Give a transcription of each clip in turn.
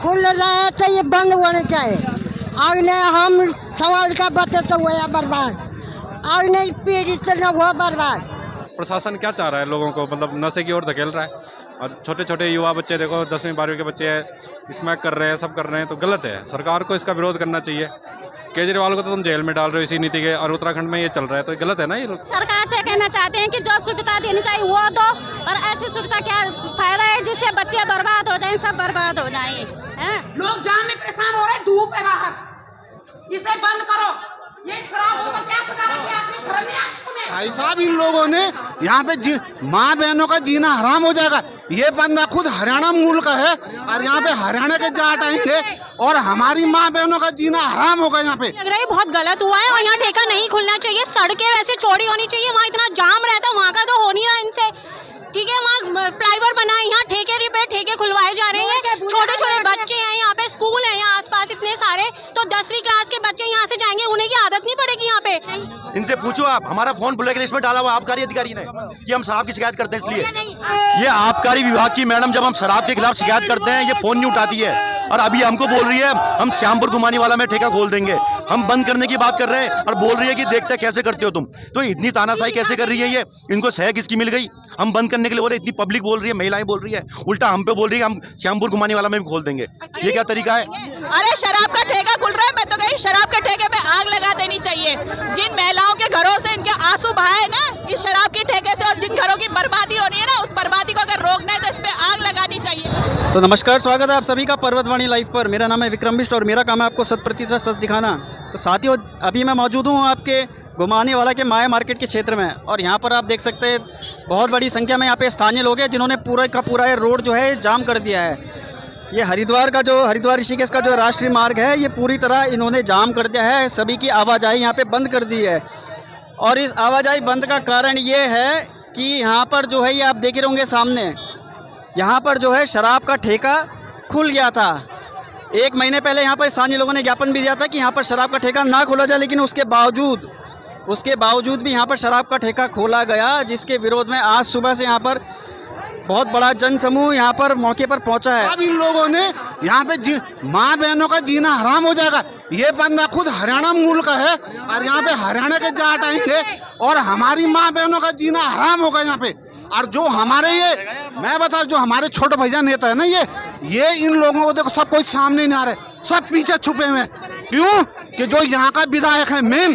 खुल रहे तो ये बंद होने चाहिए। अगले हम सवाल का बचे तो हुआ बर्बाद, अगले पीढ़ी तो न हुआ बर्बाद। प्रशासन क्या चाह रहा है लोगों को, मतलब नशे की ओर धकेल रहा है और छोटे छोटे युवा बच्चे देखो 10वीं 12वीं के बच्चे हैं, स्मैक कर रहे हैं, सब कर रहे हैं, तो गलत है। सरकार को इसका विरोध करना चाहिए। केजरीवाल को तो तुम जेल में डाल रहे हो इसी नीति के, और उत्तराखंड में ये चल रहा है, तो गलत है ना। ये लोग सरकार से कहना चाहते हैं कि जो सुविधा देनी चाहिए वो दो, और ऐसी सुविधा क्या फायदा है जिससे बच्चे बर्बाद हो जाएं, सब बर्बाद हो जाएं। लोग जाम में परेशान हो रहे, धूप है बाहर, इसे बंद करो। ये खराब होकर क्या सजा रखी है आपने, शर्म नहीं आती तुम्हें? भाई साहब, इन लोगों ने यहाँ पे माँ बहनों का जीना हराम हो जाएगा। ये बंदा खुद हरियाणा मूल का है और यहाँ पे हरियाणा के जाट आएंगे और हमारी माँ बहनों का जीना हराम होगा। यहाँ पे लग रहा है बहुत गलत हुआ है, और यहाँ ठेका नहीं खुलना चाहिए। सड़कें वैसे चौड़ी होनी चाहिए, वहाँ इतना जाम रहता है, वहाँ का तो हो नहीं रहा इनसे। ठीक है, वहाँ फ्लाईओवर बना है, यहाँ ठेके पे ठेके खुलवाए जा रहे हैं। छोटे छोटे बच्चे हैं, यहाँ पे स्कूल है, यहाँ आसपास इतने सारे, तो 10वीं क्लास के बच्चे यहाँ से जाएंगे, उन्हें की आदत नहीं पड़ेगी यहाँ पे। इनसे पूछो आप, हमारा फोन ब्लैक लिस्ट में डाला हुआ आबकारी अधिकारी ने कि हम शराब की शिकायत करते हैं, इसलिए ये आबकारी विभाग की मैडम जब हम शराब के खिलाफ शिकायत करते हैं ये फोन नहीं उठाती है, और अभी हमको बोल रही है हम श्यामपुर घुमाने वाला में ठेका खोल देंगे। हम बंद करने की बात कर रहे हैं और बोल रही है कि देखते कैसे करते हो तुम। तो इतनी तानाशाही कैसे कर रही है ये, इनको सह किसकी मिल गई? हम बंद करने के लिए बोले, इतनी पब्लिक बोल रही है, महिलाएं बोल रही है, उल्टा हम पे बोल रही है हम श्यामपुर घुमाने वाला में भी खोल देंगे। ये क्या तरीका है? अरे शराब का ठेका खुल रहा है, मैं तो कहीं शराब के ठेके पे आग लगा देनी चाहिए। जिन महिलाओं के घरों से इनके आंसू बहाए ना इस शराब के ठेके से, और जिन घरों की बर्बादी हो रही है ना, उस बर्बादी को अगर रोकना है तो इस पे आग लगानी चाहिए। तो नमस्कार, स्वागत है आप सभी का पर्वतवाणी लाइव पर। मेरा नाम है विक्रम बिष्ट और मेरा काम है आपको 100% सच दिखाना। तो साथियों, अभी मैं मौजूद हूँ आपके घुमाने वाला के माया मार्केट के क्षेत्र में, और यहाँ पर आप देख सकते हैं बहुत बड़ी संख्या में यहाँ पे स्थानीय लोग हैं जिन्होंने पूरा का पूरा ये रोड जो है जाम कर दिया है। ये हरिद्वार ऋषिकेश का जो राष्ट्रीय मार्ग है ये पूरी तरह इन्होंने जाम कर दिया है। सभी की आवाजाही यहाँ पे बंद कर दी है, और इस आवाजाही बंद का कारण ये है कि यहाँ पर जो है ये आप देख रहे होंगे सामने, यहाँ पर जो है शराब का ठेका खुल गया था। 1 महीने पहले यहाँ पर स्थानीय लोगों ने ज्ञापन भी दिया था कि यहाँ पर शराब का ठेका ना खोला जाए, लेकिन उसके बावजूद भी यहाँ पर शराब का ठेका खोला गया, जिसके विरोध में आज सुबह से यहाँ पर बहुत बड़ा जन समूह यहाँ पर मौके पर पहुँचा है। अब इन लोगों ने यहाँ पे माँ बहनों का जीना हराम हो जाएगा। ये बंदा खुद हरियाणा मूल का है और यहाँ पे हरियाणा के जाट आएंगे और हमारी माँ बहनों का जीना हराम होगा यहाँ पे। और जो हमारे मैं बता, जो हमारे छोटे भैया नेता है ना, ये इन लोगों को देखो, सब कोई सामने नहीं आ रहे, सब पीछे छुपे हुए। क्यों? कि जो यहाँ का विधायक है मेन,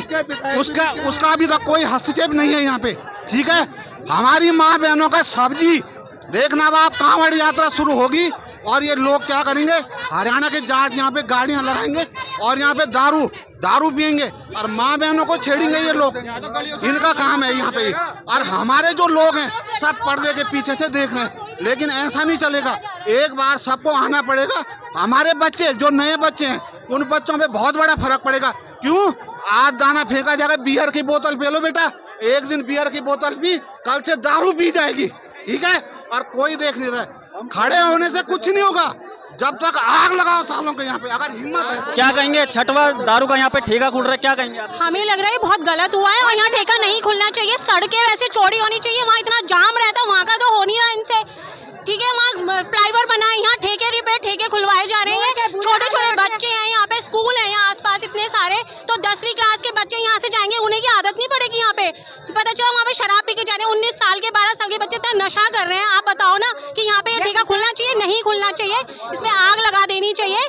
उसका अभी तक कोई हस्तक्षेप नहीं है यहाँ पे। ठीक है, हमारी माँ बहनों का सब्जी देखना, आप कांवड़ यात्रा शुरू होगी और ये लोग क्या करेंगे, हरियाणा के जाट यहाँ पे गाड़ियाँ लगाएंगे और यहाँ पे दारू पियेंगे और माँ बहनों को छेड़ेंगे ये लोग। इनका काम है यहाँ पे। और हमारे जो लोग हैं सब पर्दे के पीछे से देख रहे हैं, लेकिन ऐसा नहीं चलेगा। एक बार सबको आना पड़ेगा। हमारे बच्चे जो नए बच्चे हैं उन बच्चों पे बहुत बड़ा फर्क पड़ेगा। क्यों? आज दाना फेंका जाएगा, बियर की बोतल पी लो बेटा, एक दिन बियर की बोतल पी, कल से दारू पी जाएगी। ठीक है, और कोई देख नहीं रहा है। खड़े होने से कुछ नहीं होगा, जब तक आग लगाओ सालों के यहाँ पे, अगर हिम्मत है तो। क्या कहेंगे? छठवा दारू का यहाँ पे ठेका खुल रहा है, क्या कहेंगे आप? हमें लग रहा है बहुत गलत हुआ है, और यहाँ ठेका नहीं खुलना चाहिए। सड़कें वैसे चौड़ी होनी चाहिए, वहाँ इतना जाम रहता है, वहाँ का तो हो नहीं रहा इनसे। ठीक है, वहाँ फ्लाईओवर बना है, यहाँ ठेके पे ठेके खुलवाए जा रहे हैं। छोटे छोटे बच्चे हैं, यहाँ पे स्कूल है, यहाँ आसपास इतने सारे, तो 10वीं क्लास के बच्चे यहाँ से जाएंगे, उन्हें की आदत नहीं पड़ेगी यहाँ पे। पता चला वहाँ पे शराब पी के जा रहे हैं, 19 साल के 12 साल के बच्चे इतना नशा कर रहे हैं। आप बताओ ना कि यहाँ पे ये ठेका खुलना चाहिए, नहीं खुलना चाहिए, इसमें आग लगा देनी चाहिए।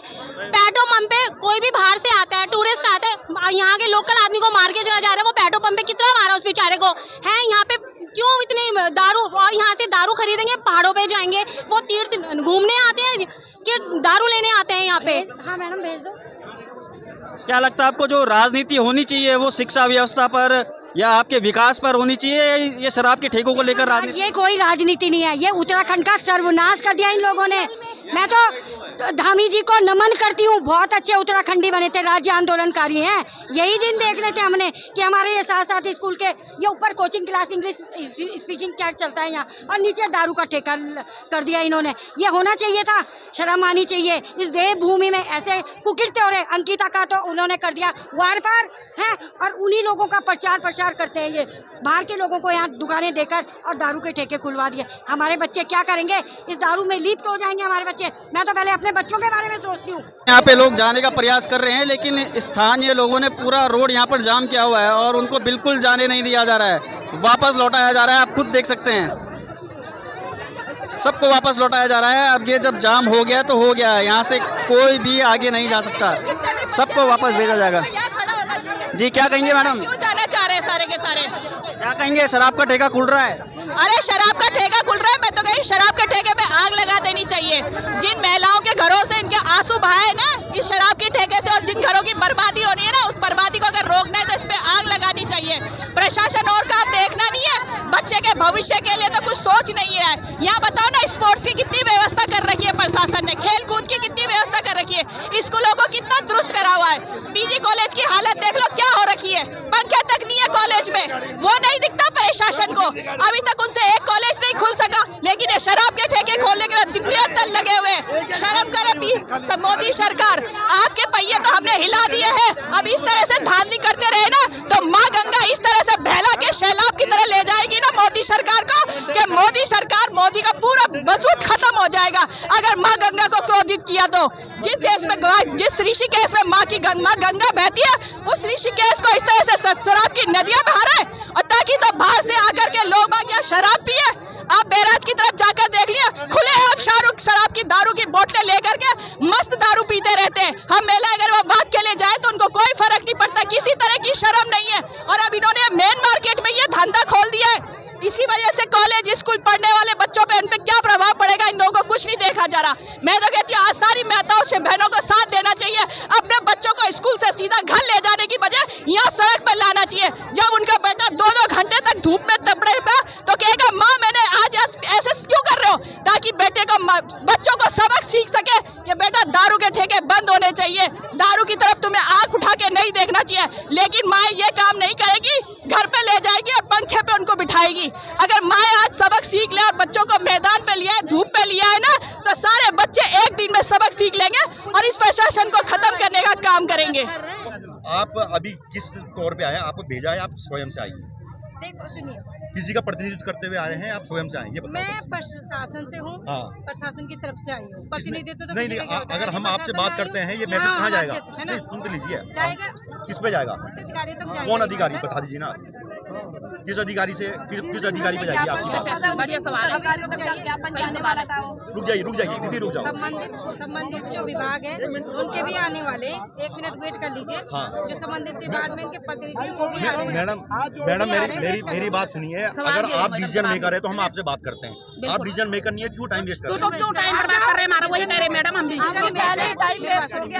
पेट्रोल पंप पे कोई भी बाहर से आता है, टूरिस्ट आता है, यहाँ के लोकल आदमी को मार के चला जा रहा है, वो पेट्रोल पंप पे कितना मारा उस बेचारे को है। यहाँ पे क्यों इतने दारू, और यहाँ से दारू खरीदेंगे, पहाड़ों पे जाएंगे, वो तीर्थ घूमने आते हैं कि दारू लेने आते हैं यहाँ पे? हाँ मैडम, भेज दो। क्या लगता है आपको, जो राजनीति होनी चाहिए वो शिक्षा व्यवस्था पर या आपके विकास पर होनी चाहिए, ये शराब के ठेकों को लेकर राजनीति? ये कोई राजनीति नहीं है, ये उत्तराखंड का सर्वनाश कर दिया इन लोगों ने। मैं तो धामी जी को नमन करती हूँ, बहुत अच्छे उत्तराखंडी बने थे, राज्य आंदोलनकारी हैं। यही दिन देख लेते हमने कि हमारे ये साथ स्कूल के ये ऊपर कोचिंग क्लास इंग्लिश स्पीकिंग क्या चलता है यहाँ, और नीचे दारू का ठेका कर दिया इन्होंने। ये होना चाहिए था, शर्म आनी चाहिए। इस देवभूमि में ऐसे कुकिरते हो रहे, अंकिता का तो उन्होंने कर दिया वार पार है, और उन्हीं लोगों का प्रचार करते हैं ये, बाहर के लोगों को यहाँ दुकानें देकर और दारू के ठेके खुलवा दिए। हमारे बच्चे क्या करेंगे? इस दारू में लिप्त हो जाएंगे हमारे हमारे बच्चे। मैं तो पहले अपने बच्चों के बारे में सोचती हूँ। यहाँ पे लोग जाने का प्रयास कर रहे हैं, लेकिन स्थानीय लोगों ने पूरा रोड यहाँ पर जाम किया हुआ है और उनको बिल्कुल जाने नहीं दिया जा रहा है, वापस लौटाया जा रहा है। आप खुद देख सकते हैं, सबको वापस लौटाया जा रहा है। अब ये जब जाम हो गया तो हो गया है, यहाँ से कोई भी आगे नहीं जा सकता, सबको वापस भेजा जाएगा। जी क्या कहेंगे मैडम? क्यों जाना चाह रहे हैं सारे के सारे? क्या कहेंगे? शराब का ठेका खुल रहा है। अरे शराब का ठेका खुल रहा है, मैं तो कहीं शराब के ठेके पे आग लगा देनी चाहिए। जिन महिलाओं के घरों से इनके आंसू बहाए ना इस शराब के ठेके से, और जिन घरों की बर्बादी हो रही है ना, उस बर्बादी को अगर रोकना है तो इस पे आग लगानी चाहिए। प्रशासन और काम देखना नहीं है, बच्चे के भविष्य के लिए तो कुछ सोच नहीं रहा है। यहाँ बताओ ना, स्पोर्ट्स की कितनी व्यवस्था कर रखी है प्रशासन ने, खेल कूद की कितनी व्यवस्था कर रखी है, स्कूलों को कितना दुरुस्त करा हुआ है। पीजी कॉलेज की हालत देख लो क्या हो रखी है, पंखे तक नहीं है कॉलेज में, वो नहीं दिखता प्रशासन को। अभी तक उनसे एक कॉलेज नहीं खुल सका, लेकिन ये शराब के ठेके खोलने के लिए निरंतर लगे हुए हैं। शर्म करे मोदी सरकार, आपके पहिए तो हमने हिला दिए हैं। अब इस तरह से धांधली करते रहे ना तो माँ गंगा इस तरह से बहला के सैलाब की तरह ले जाएगी ना मोदी सरकार को, कि मोदी सरकार, मोदी का पूरा वजूद खत्म हो जाएगा अगर माँ गंगा को क्रोधित किया तो। जिस देश में, जिस ऋषिकेश में माँ गंगा बहती है, उस ऋषिकेश को इस तरह से शराब की नदियां बहा रहे हैं, और ताकि तो बाहर से आकर के लोग यहाँ शराब पिए। आप बैराज की तरफ जाकर देख लिया, खुले आप शाहरुख शराब की दारू की बोतलें लेकर के मस्त दारू पीते रहते हैं। हम मेला अगर वो बात के लिए जाए तो उनको कोई फर्क नहीं पड़ता, किसी तरह की शर्म नहीं है। और अब इन्होंने मेन मार्केट में ये धंधा खोल दिया है, इसकी वजह से कॉलेज स्कूल पढ़ने वाले बच्चों पे, इन पे क्या प्रभाव पड़ेगा, इन लोगों को कुछ नहीं देखा जा रहा। मैं तो कहती हूँ आज सारी माताओं से बहनों को साथ देना चाहिए, अपने बच्चों को स्कूल से सीधा घर ले जाने की बजाय यहाँ सड़क पर लाना चाहिए। जब उनका बेटा 2-2 घंटे तक धूप में तपड़ेगा तो कहेगा माँ मैंने आज ऐसे क्यों कर रहे हो, ताकि बेटे को, बच्चों को सबक सीख सके कि बेटा दारू के ठेके बंद होने चाहिए, दारू की तरफ तुम्हें आंख उठा के नहीं देखना चाहिए। लेकिन माँ ये काम नहीं करेगी, घर पे ले जाएगी और पंखे पे उनको बिठाएगी। अगर माँ आज सबक सीख ले और बच्चों को मैदान पे लिया है, धूप पे लिया है ना, तो सारे बच्चे एक दिन में सबक सीख लेंगे और इस प्रशासन को खत्म करने का काम करेंगे। आप अभी किस तौर पे आए? आपको भेजा है, आप स्वयं से आइए? देखो सुनिए, किसी का प्रतिनिधित्व करते हुए आ रहे हैं, आप स्वयं से आए, ये बताओ। मैं प्रशासन से हूँ, हाँ। प्रशासन की तरफ से आई हूँ। प्रतिनिधित्व तो नहीं किसी नहीं, का होता है, अगर हम प्रशासन आपसे बात आई करते हूँ। हैं, ये मैसेज यहाँ कहाँ जाएगा? है ना? नहीं, सुन तो लीजिए। जाएगा किस पे जाएगा? उच्च अधिकारी तक जाएगा। कौन अधिकारी बता दीजिए ना, किस अधिकारी से, किस अधिकारी पे जाएगी आपकी बात? बढ़िया सवाल। रुक जाइए दीदी, रुक जाओ। संबंधित जो विभाग है उनके भी आने वाले, 1 मिनट वेट कर लीजिए। हाँ। जो संबंधित डिपार्टमेंट के प्रतिनिधियों को भी आने मैडम मेरी बात सुनिए। अगर आप डिसीजन मेकर है तो हम आपसे बात करते हैं, आप डिसीजन मेकर नहीं है, क्यों टाइम वेस्ट कर रहे तो क्यों टाइम बर्बाद कर रहे हैं हमारा? वही कह रहे मैडम, हम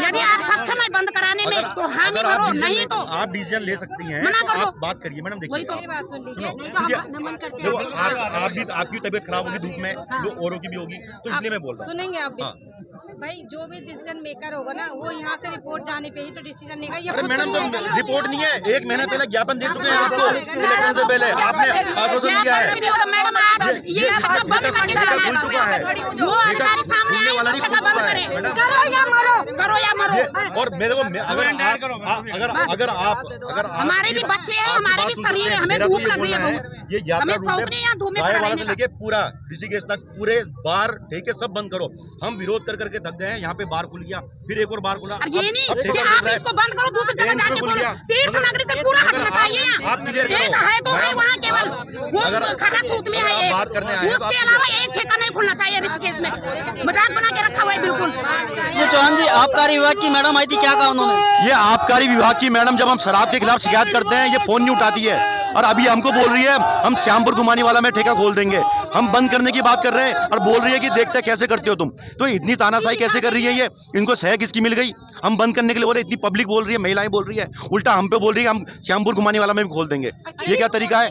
यदि आप सक्षम है बंद कराने में तो हामी करो, नहीं तो आप डिसीजन ले सकती हैं, मना तो कर दो। आप बात करिए। मैडम देखिए, मेरी बात सुन लीजिए। सुनो, नहीं तो ठीक हम है। नमन करते देखो हैं। आपकी तबीयत खराब होगी धूप में, हाँ। जो औरों की भी होगी, तो इसलिए मैं बोल रहा हूँ। सुनेंगे आप भी। हाँ। भाई जो भी डिसीजन मेकर होगा ना, वो यहाँ से रिपोर्ट जाने पे ही तो डिसीजन लेगा। ये अरे खुद मैडम, तो तो नहीं है। रिपोर्ट नहीं है, 1 महीने पहले ज्ञापन दे चुके हैं आपको, इलेक्शन से पहले आपने आश्वासन दिया है। मैडम आज ये ठेका खुल चुका है, जो अधिकारी सामने खुलने वाला नहीं, खुल चुका है मैडम। करो या मरो, करो या मरो। और मेरे को अगर आप हमारे भी बच्चे हैं, हमारे भी शरीर है, हमें धूप लग रही है बहुत। ये यात्रा हमें शौक नहीं है धूप में खड़ा रायवाड़ा रहने से का। लेके पूरा ऋषिकेश तक पूरे बार ठेके सब बंद करो। हम विरोध कर करके थक गए हैं, यहाँ पे बार खुल गया, फिर एक और बार खुला। और ये नहीं अब कि ठेका आप खुल रहा है। इसको बंद करो, दूसरी जगह एम्स जाके में खुल बोलो। गया। तीर्थ नगरी से पूरा अगर हटना चाहिए आप क्लियर करो। एक है तो है वहाँ केवल वो अगर खड़ा सूत में है आप एक। बात करने आए हैं तो उसके आप- अलावा एक ठेका नहीं खुलना चाहिए ऋषिकेश में। मजाक बना के रखा हुआ है बिल्कुल। ये चौहान जी, आबकारी विभाग की मैडम आई थी, क्या कहा उन्होंने? ये आबकारी विभाग की मैडम जब हम शराब के खिलाफ शिकायत करते हैं, ये फोन नहीं उठाती है, और अभी हमको बोल रही है हम श्यामपुर घुमाने वाला में ठेका खोल देंगे। हम बंद करने की बात कर रहे हैं और बोल रही है कि देखते हैं कैसे करते हो तुम। तो इतनी तानाशाही कैसे कर रही है ये? इनको सह किसकी मिल गई? हम बंद करने के लिए बोल रहे, इतनी पब्लिक बोल रही है, महिलाएं बोल रही है, उल्टा हम पे बोल रही है हम श्यामपुर घुमाने वाला में भी खोल देंगे। ये क्या तरीका है?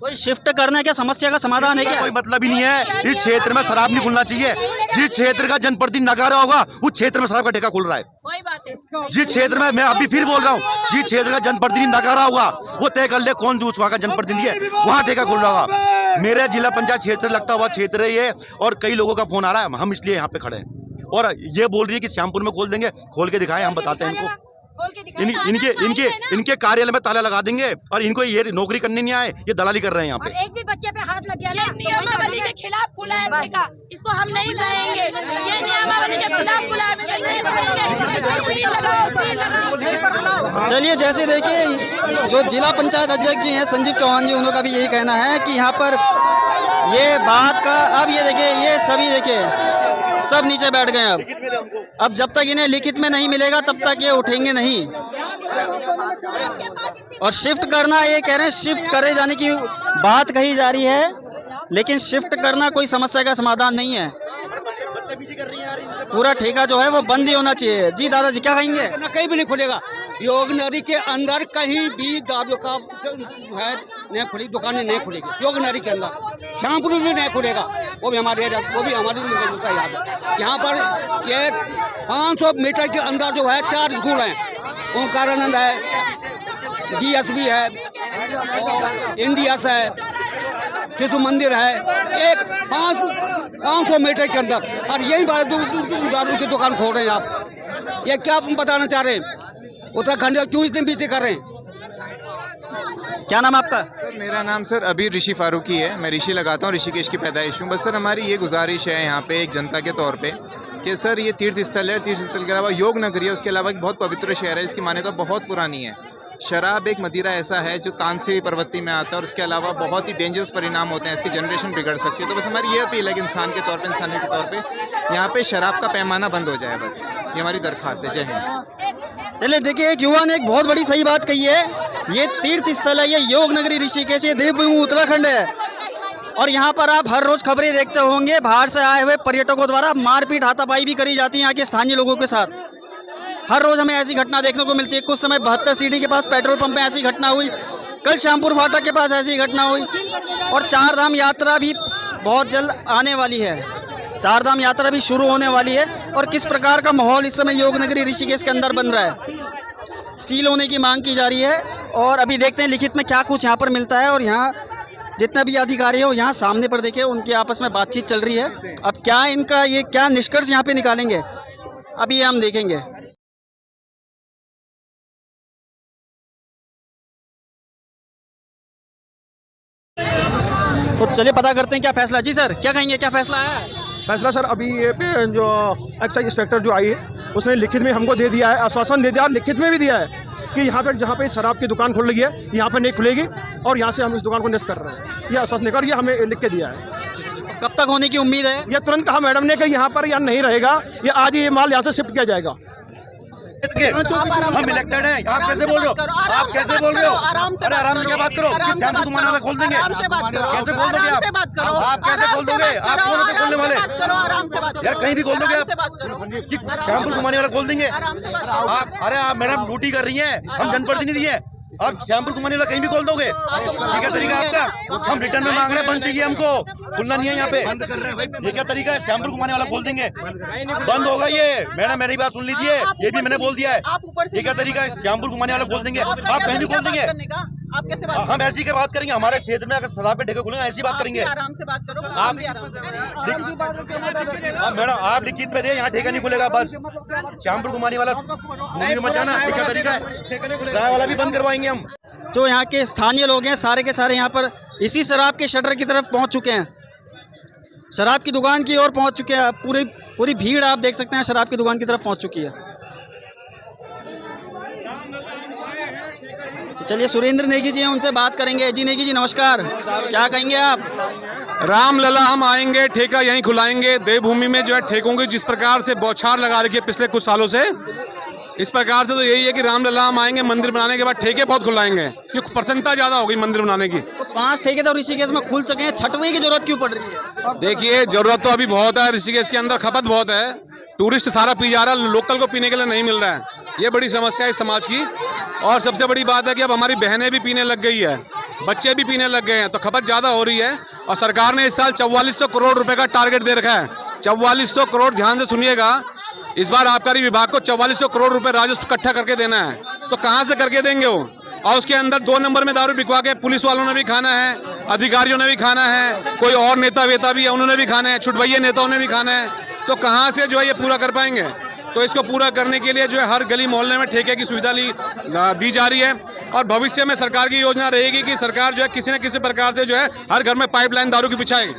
कोई शिफ्ट करना क्या समस्या का समाधान है क्या? कोई मतलब ही नहीं है। इस क्षेत्र में शराब नहीं खुलना चाहिए। जिस क्षेत्र का जनप्रतिनिधि नकारा होगा उस क्षेत्र में शराब का ठेका खुल रहा है। वही बात है। जिस क्षेत्र में, मैं अभी फिर बोल रहा हूँ, जिस क्षेत्र का जनप्रतिनिधि नकारा होगा वो तय कर ले कौन दूसरा वहाँ का जनप्रतिनिधि है, वहाँ ठेका खुल रहा होगा। मेरे जिला पंचायत क्षेत्र लगता हुआ क्षेत्र है ये, और कई लोगों का फोन आ रहा है, हम इसलिए यहाँ पे खड़े हैं। और ये बोल रही है कि श्यामपुर में खोल देंगे, खोल के दिखाएं, हम बताते हैं इनको। इनके कार्यालय में ताला लगा देंगे और इनको ये नौकरी करनी नहीं आए, ये दलाली कर रहे हैं यहाँ पे। एक भी बच्चे पे हाथ लग गया ना नियमावली के खिलाफ खुला है ठेका, इसको हम नहीं सहेंगे। ये नियमावली के खिलाफ खुला है, नहीं सहेंगे। चलिए, जैसे देखिए जो जिला पंचायत अध्यक्ष जी हैं संजीव चौहान जी, उनका भी यही कहना है कि यहाँ पर ये बात का, अब ये देखिए ये सभी देखिए सब नीचे बैठ गए। अब जब तक इन्हें लिखित में नहीं मिलेगा तब तक ये उठेंगे नहीं। और शिफ्ट करना, ये कह रहे हैं शिफ्ट करे जाने की बात कही जा रही है, लेकिन शिफ्ट करना कोई समस्या का समाधान नहीं है। पूरा ठेका जो है वो बंद ही होना चाहिए। जी दादाजी क्या कहेंगे? कहीं भी नहीं खुलेगा। योग नगरी के अंदर कहीं भी दारू का है नहीं खुली, दुकानें नहीं खुलेगी। योग नगरी के अंदर श्यामपुर में नहीं खुलेगा, वो भी हमारे याद है। यहाँ पर ये 500 मीटर के अंदर जो है 4 स्कूल हैं। ओंकारानंद है, DSB है, इंडियस है, शिशु मंदिर है, एक 500 मीटर के अंदर। और यही बात दारू की दुकान खोल रहे हैं आप। ये क्या बताना चाह रहे हैं? उत्तराखंड क्यों इतने पीछे कर रहे हैं? क्या नाम आपका? सर मेरा नाम सर अभी ऋषि फारूकी है। मैं ऋषि लगाता हूँ, ऋषिकेश की पैदाइश हूँ। बस सर हमारी ये गुजारिश है यहाँ पे एक जनता के तौर पे कि सर ये तीर्थ स्थल है, तीर्थ स्थल के अलावा योग नगरी है, उसके अलावा एक बहुत पवित्र शहर है, इसकी मान्यता बहुत पुरानी है। शराब एक मदिरा ऐसा है जो तानसेन प्रवृत्ति में आता है और उसके अलावा बहुत ही डेंजरस परिणाम होते हैं, इसकी जनरेशन बिगड़ सकती है। तो बस हमारी ये अपील है कि इंसान के तौर पे, इंसानियत के तौर पे यहाँ पे शराब का पैमाना बंद हो जाए, बस ये हमारी दरख्वास्त है। जय हिंद। चलिए देखिए, एक युवा ने एक बहुत बड़ी सही बात कही है। ये तीर्थ स्थल है, ये योग नगरी ऋषिकेश, ये देवभूमि उत्तराखंड है। और यहाँ पर आप हर रोज खबरें देखते होंगे, बाहर से आए हुए पर्यटकों द्वारा मारपीट हाथापाई भी करी जाती है यहाँ के स्थानीय लोगों के साथ। हर रोज हमें ऐसी घटना देखने को मिलती है। कुछ समय 72 सीढ़ी के पास पेट्रोल पंप में ऐसी घटना हुई, कल श्यामपुर फाटक के पास ऐसी घटना हुई। और 4 धाम यात्रा भी बहुत जल्द आने वाली है, 4 धाम यात्रा भी शुरू होने वाली है। और किस प्रकार का माहौल इस समय योग नगरी ऋषिकेश के अंदर बन रहा है, सील होने की मांग की जा रही है। और अभी देखते हैं लिखित में क्या कुछ यहाँ पर मिलता है। और यहाँ जितने भी अधिकारी हो, यहाँ सामने पर देखिए उनकी आपस में बातचीत चल रही है। अब क्या इनका ये क्या निष्कर्ष यहाँ पे निकालेंगे, अभी ये हम देखेंगे। तो चलिए पता करते हैं क्या फैसला। जी सर क्या कहेंगे, क्या फैसला है? फैसला सर अभी ये पे जो एक्साइज इंस्पेक्टर जो आई है उसने लिखित में हमको दे दिया है, आश्वासन दे दिया और लिखित में भी दिया है कि यहाँ पर जहाँ पे शराब की दुकान खुल रही है यहाँ पे नहीं खुलेगी और यहाँ से हम इस दुकान को नष्ट कर रहे हैं। ये आश्वासन देकर ये हमें लिख के दिया है। कब तक होने की उम्मीद है? ये तुरंत कहा मैडम ने कि यहाँ पर यहाँ नहीं रहेगा, ये आज ही ये माल यहाँ से शिफ्ट किया जाएगा। हम इलेक्टेड हैं, आप कैसे बोल रहे हो? आप कैसे बोल रहे हो? अरे आराम से क्या बात करो, श्यामपुर घुमाने वाला खोल देंगे, कैसे खोल दोगे? आप कैसे खोल दोगे? आप कौन होते खोलने वाले? यार कहीं भी खोल दोगे आप, श्यामपुर घुमाने वाला खोल देंगे आप? अरे आप मैडम ड्यूटी कर रही हैं, हम जनप्रतिनिधि हैं, आप श्यामपुर घुमाने वाला कहीं भी खोल दोगे? ये क्या तरीका आपका? हम रिटर्न में मांग रहे हैं, बंद चाहिए हमको, खुलना नहीं है यहाँ पे। ये क्या तरीका है? श्यामपुर घुमाने वाला खोल देंगे, बंद होगा ये। मैडम मेरी बात सुन लीजिए, ये भी मैंने बोल दिया है। ये क्या तरीका है? श्यामपुर घुमाने वाला खोल देंगे, आप कहीं भी खोल देंगे। हम ऐसी क्या बात करेंगे? हमारे क्षेत्र में अगर शराब के ठेके खुलेंगे ऐसी बात करेंगे। आराम से बात करो, आप मैडम आप लिखित पे दे, यहाँ ठेका नहीं खुलेगा, बस श्यामपुर घुमाने वाला भूमि में मत जाना। ये क्या तरीका है? किराया वाला भी बंद करवाएंगे हम। जो यहाँ के स्थानीय लोग हैं सारे के सारे यहाँ पर इसी शराब के शटर की तरफ पहुँच चुके हैं, शराब की दुकान की ओर पहुँच चुके हैं। पूरी भीड़ आप देख सकते हैं शराब की दुकान की तरफ पहुँच चुकी है। चलिए सुरेंद्र नेगी जी हैं, उनसे बात करेंगे। जी नेगी जी नमस्कार, क्या कहेंगे आप? रामलला हम आएंगे, ठेका यहीं खुलाएंगे। देवभूमि में जो है ठेकों की जिस प्रकार से बौछार लगा रखी है पिछले कुछ सालों से, इस प्रकार से तो यही है कि रामलला हम आएंगे, मंदिर बनाने के बाद ठेके बहुत खुलाएंगे, क्योंकि प्रसन्नता ज़्यादा होगी मंदिर बनाने की। तो 5 ठेके तो ऋषिकेश में खुल चुके हैं, 6वें की जरूरत क्यों पड़ रही है? देखिए जरूरत तो अभी बहुत है, ऋषिकेश के अंदर खपत बहुत है, टूरिस्ट सारा पी जा रहा है, लोकल को पीने के लिए नहीं मिल रहा है। ये बड़ी समस्या है समाज की। और सबसे बड़ी बात है कि अब हमारी बहनें भी पीने लग गई है, बच्चे भी पीने लग गए हैं, तो खपत ज़्यादा हो रही है। और सरकार ने इस साल 4400 करोड़ रुपए का टारगेट दे रखा है। 4400 करोड़, ध्यान से सुनिएगा, इस बार आबकारी विभाग को 4400 करोड़ रुपए राजस्व इकट्ठा करके देना है। तो कहाँ से करके देंगे वो? और उसके अंदर 2 नंबर में दारू बिकवा के पुलिस वालों ने भी खाना है, अधिकारियों ने भी खाना है, कोई और नेता वेता भी है उन्होंने भी खाना है, छुटभैया नेताओं ने भी खाना है। तो कहाँ से जो है ये पूरा कर पाएंगे? तो तो इसको पूरा करने के लिए जो है हर गली मोहल्ले में ठेके की सुविधा दी जा रही है। और भविष्य में सरकार की योजना रहेगी कि सरकार जो है किसी न किसी प्रकार से जो है हर घर में पाइपलाइन दारू की बिछाएगी।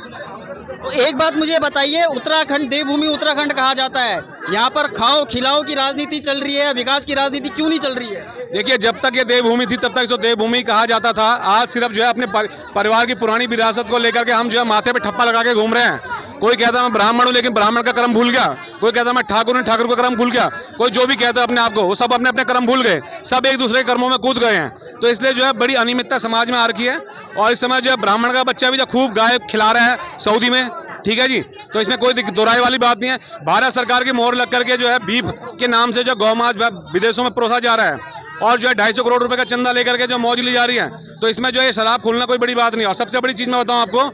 तो एक बात मुझे बताइए, उत्तराखंड देवभूमि उत्तराखंड कहा जाता है, यहाँ पर खाओ खिलाओ की राजनीति चल रही है, विकास की राजनीति क्यों नहीं चल रही है? देखिए, जब तक ये देवभूमि थी तब तक इसको देवभूमि कहा जाता था। आज सिर्फ जो है अपने परिवार की पुरानी विरासत को लेकर के हम जो है माथे पे ठप्पा लगा के घूम रहे हैं। कोई कहता मैं ब्राह्मण हूँ लेकिन ब्राह्मण का कर्म भूल गया, कोई कहता मैं ठाकुर हूँ ठाकुर का कर्म भूल गया, कोई जो भी कहता है अपने आप को, वो सब अपने अपने कर्म भूल गए, सब एक दूसरे के कर्मों में कूद गए हैं। तो इसलिए जो है बड़ी अनियमितता समाज में आ रखी है। और इस समय जो है ब्राह्मण का बच्चा भी जो खूब गाय खिला रहा है सऊदी में, ठीक है जी, तो इसमें कोई दोहराई वाली बात नहीं है। भारत सरकार की मोहर लग करके जो है बीफ के नाम से जो गौमांस विदेशों में परोसा जा रहा है और जो है 250 करोड़ रुपए का चंदा लेकर के जो मौज ली जा रही है, तो इसमें जो है शराब खोलना कोई बड़ी बात नहीं। और सबसे बड़ी चीज मैं बताऊं आपको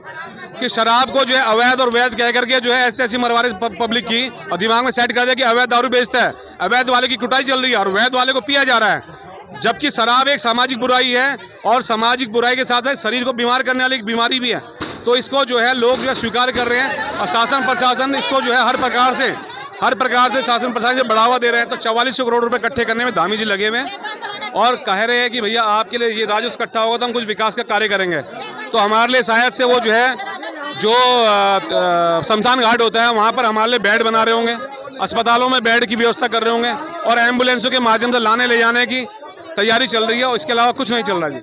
कि शराब को जो है अवैध और वैध कह करके जो है ऐसी मरवारी पब्लिक की और दिमाग में सेट कर दिया कि अवैध दारू बेचता है, अवैध वाले की कुटाई चल रही है और वैध वाले को पिया जा रहा है। जबकि शराब एक सामाजिक बुराई है और सामाजिक बुराई के साथ शरीर को बीमार करने वाली एक बीमारी भी है। तो इसको जो है लोग जो है स्वीकार कर रहे हैं और शासन प्रशासन इसको जो है हर प्रकार से शासन प्रशासन से बढ़ावा दे रहे हैं। तो 4400 करोड़ रुपए इकट्ठे करने में धामी जी लगे हुए हैं और कह रहे हैं कि भैया आपके लिए ये राजस्व इकट्ठा होगा तो हम कुछ विकास का कार्य करेंगे। तो हमारे लिए शायद से वो जो है जो शमशान घाट होता है वहाँ पर हमारे लिए बेड बना रहे होंगे, अस्पतालों में बेड की व्यवस्था कर रहे होंगे और एम्बुलेंसों के माध्यम से लाने ले जाने की तैयारी चल रही है और इसके अलावा कुछ नहीं चल रहा जी।